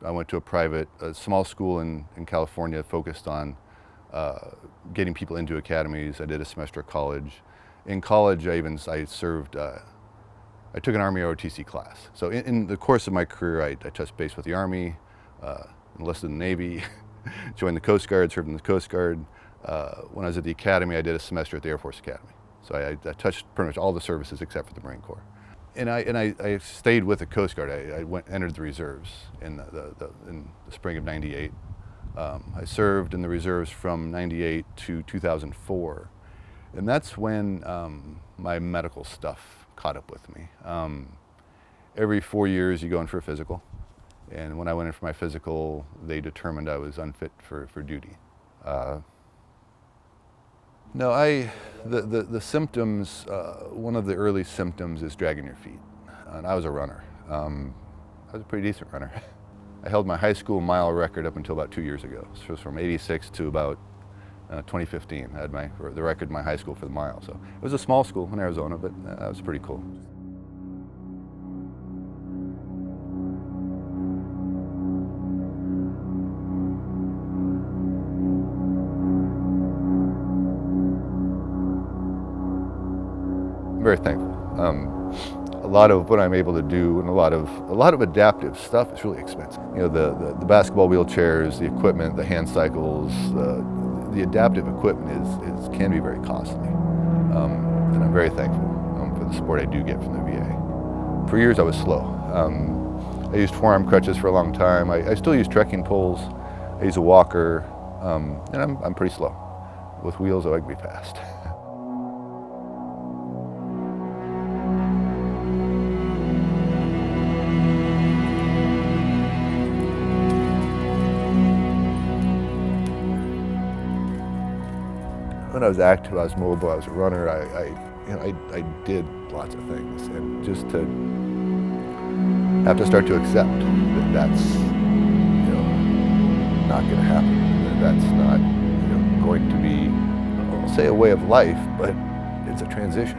I went to a small school in California focused on getting people into academies. I did a semester of college. In college, I served, I took an Army ROTC class. So in the course of my career, I touched base with the Army, enlisted in the Navy, joined the Coast Guard, served in the Coast Guard. When I was at the Academy, I did a semester at the Air Force Academy. So I touched pretty much all the services except for the Marine Corps. And I stayed with the Coast Guard. I entered the reserves in the spring of '98. I served in the reserves from '98 to 2004. And that's when my medical stuff caught up with me. Every 4 years you go in for a physical. And when I went in for my physical, they determined I was unfit for duty. No, the symptoms, one of the early symptoms is dragging your feet. And I was a runner. I was a pretty decent runner. I held my high school mile record up until about 2 years ago. So it was from '86 to about 2015. I had the record in my high school for the mile. So it was a small school in Arizona, but that was pretty cool. I'm very thankful. A lot of what I'm able to do and a lot of adaptive stuff is really expensive. You know, the basketball wheelchairs, the equipment, the hand cycles, the adaptive equipment can be very costly. And I'm very thankful for the support I do get from the VA. For years I was slow. I used forearm crutches for a long time. I still use trekking poles. I use a walker, and I'm pretty slow. With wheels, I can be fast. When I was active, I was mobile, I was a runner, I did lots of things. And just to have to start to accept that that's not going to happen, that that's not going to be, I won't say a way of life, but it's a transition.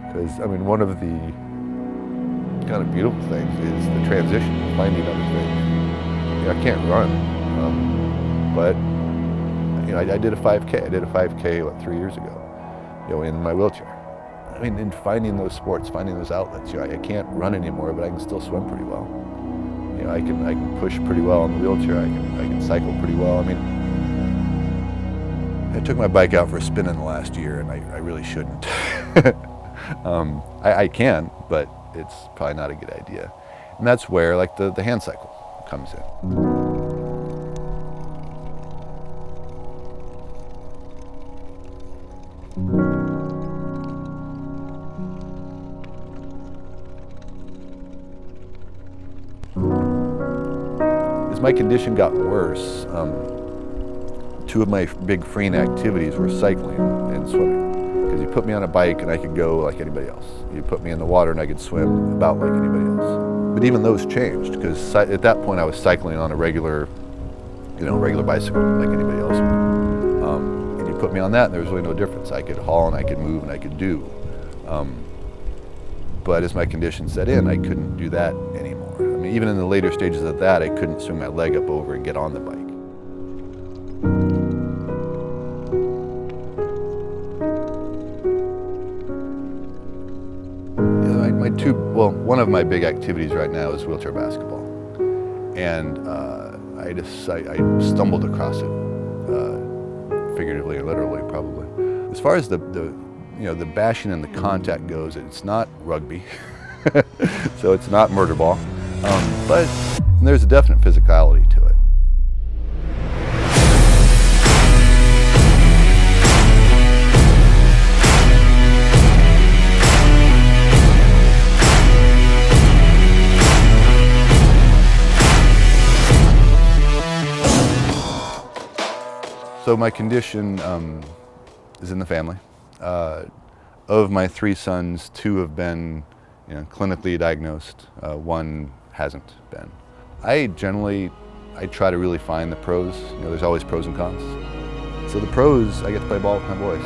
Because, I mean, one of the kind of beautiful things is the transition, finding other things. I can't run, but I did a 5K. I did a 5K, 3 years ago, in my wheelchair. I mean, in finding those sports, finding those outlets, I can't run anymore, but I can still swim pretty well. I can push pretty well on the wheelchair. I can cycle pretty well. I mean, I took my bike out for a spin in the last year, and I really shouldn't. I can, but it's probably not a good idea. And that's where, the hand cycle comes in. As my condition got worse, two of my big freeing activities were cycling and swimming. Because you put me on a bike and I could go like anybody else. You put me in the water and I could swim about like anybody else. But even those changed, because at that point I was cycling on a regular bicycle like anybody else would. And you put me on that and there was really no difference. I could haul and I could move and I could do. But as my condition set in, I couldn't do that anymore. I mean, even in the later stages of that, I couldn't swing my leg up over and get on the bike. One of my big activities right now is wheelchair basketball. And I stumbled across it, figuratively or literally, probably. As far as the bashing and the contact goes, it's not rugby, so it's not murder ball, but there's a definite physicality to it. So my condition is in the family. Of my 3 sons, 2 have been clinically diagnosed. 1 hasn't been. I try to really find the pros. There's always pros and cons. So the pros, I get to play ball with my boys.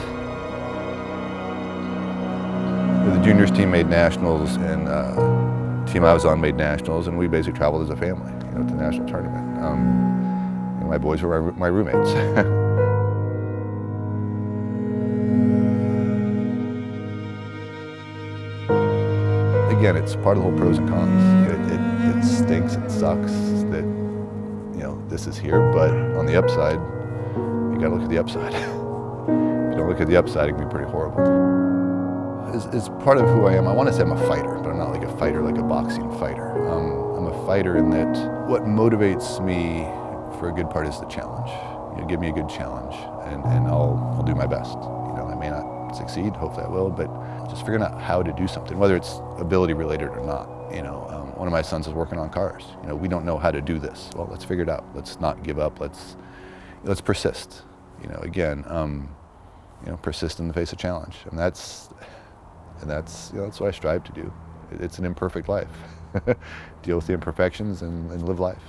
The juniors team made nationals, and team I was on made nationals, and we basically traveled as a family, to the national tournament. My boys were my roommates. Again, it's part of the whole pros and cons. It stinks, it sucks that this is here, but on the upside, you got to look at the upside. If you don't look at the upside, it can be pretty horrible. As part of who I am, I want to say I'm a fighter, but I'm not like a fighter, like a boxing fighter. I'm a fighter in that what motivates me for a good part is the challenge. Give me a good challenge, and I'll do my best. I may not succeed, hopefully I will, but just figuring out how to do something, whether it's ability related or not. One of my sons is working on cars. We don't know how to do this. Well, let's figure it out. Let's not give up. Let's persist. Persist in the face of challenge, and that's what I strive to do. It's an imperfect life. Deal with the imperfections and live life.